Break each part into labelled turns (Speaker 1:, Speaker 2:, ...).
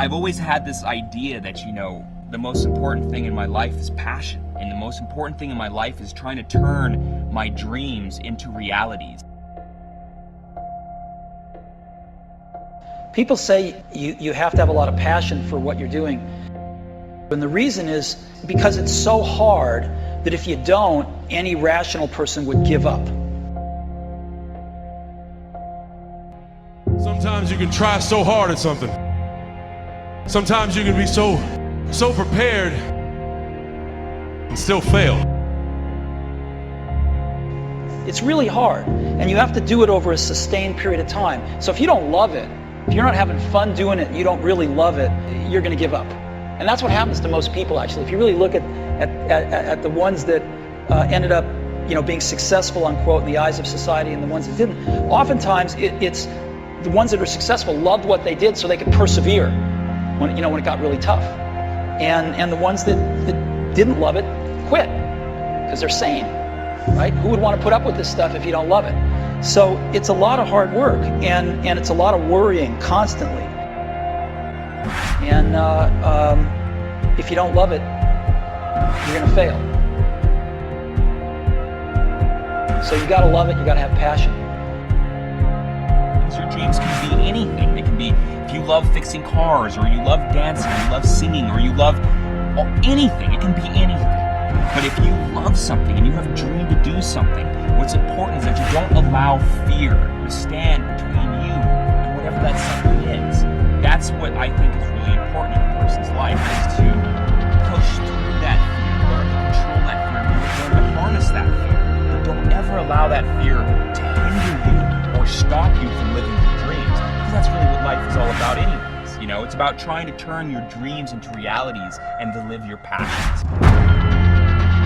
Speaker 1: I've always had this idea that, you know, the most important thing in my life is passion. And the most important thing in my life is trying to turn my dreams into realities.
Speaker 2: People say you have to have a lot of passion for what you're doing. And the reason is because it's so hard that if you don't, any rational person would give up.
Speaker 3: Sometimes you can try so hard at something. Sometimes you can be so prepared and still fail.
Speaker 2: It's really hard, and you have to do it over a sustained period of time. So if you don't love it, if you're not having fun doing it, and you don't really love it, you're going to give up. And that's what happens to most people, actually. If you really look at the ones that ended up, you know, being successful, unquote, in the eyes of society, and the ones that didn't, oftentimes it's the ones that are successful loved what they did so they could persevere when, you know, when it got really tough. And the ones that didn't love it quit because they're sane, right? Who would want to put up with this stuff if you don't love it? So it's a lot of hard work, and it's a lot of worrying constantly. And if you don't love it, you're going to fail. So you got to love it. You got to have passion.
Speaker 1: Your dreams can be anything. They can be, if you love fixing cars, or you love dancing, or you love singing, or you love anything. It can be anything. But if you love something and you have a dream to do something, what's important is that you don't allow fear to stand between you and whatever that something is. That's what I think is really important in a person's life, is to push through that fear, learn to control that fear, learn to harness that fear. But don't ever allow that fear to hinder you or stop you from living your dreams, because that's really what life is all about anyways. You know, it's about trying to turn your dreams into realities and to live your passions.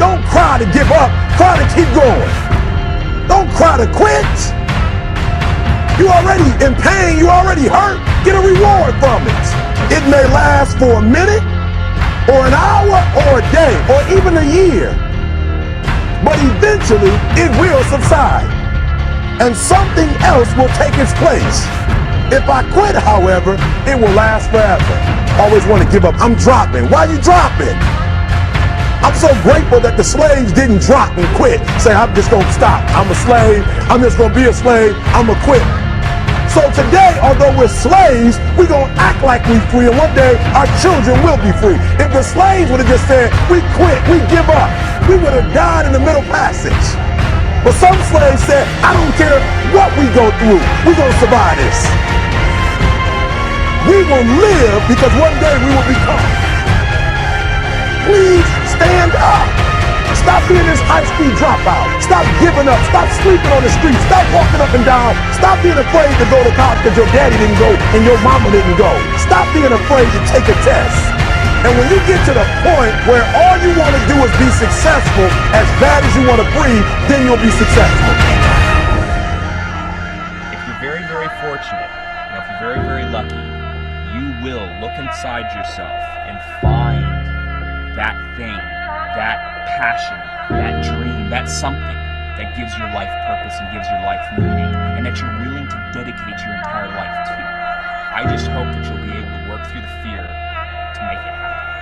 Speaker 4: Don't cry to give up, cry to keep going. Don't cry to quit. You already in pain, you already hurt. Get a reward from it. It may last for a minute, or an hour, or a day, or even a year. But eventually, it will subside, and something else will take its place. If I quit, however, it will last forever. Always want to give up. I'm dropping. Why are you dropping? I'm so grateful that the slaves didn't drop and quit. Say, I'm just going to stop. I'm a slave. I'm just going to be a slave. I'm going to quit. So today, although we're slaves, we're going to act like we're free, and one day our children will be free. If the slaves would have just said, we quit, we give up, we would have died in the Middle Passage. But some slaves said, I don't care what we go through, we're going to survive this. We will live because one day we will become. Please stand up. Stop being this high-speed dropout. Stop giving up. Stop sleeping on the street. Stop walking up and down. Stop being afraid to go to college because your daddy didn't go and your mama didn't go. Stop being afraid to take a test. And when you get to the point where all you want to do is be successful, as bad as you want to breathe, then you'll be successful.
Speaker 1: If you're very, very fortunate, and if you're very, very lucky, you will look inside yourself and find that thing, that passion, that dream, that something that gives your life purpose and gives your life meaning, and that you're willing to dedicate your entire life to. I just hope that you'll be able to work through the fear to make it happen.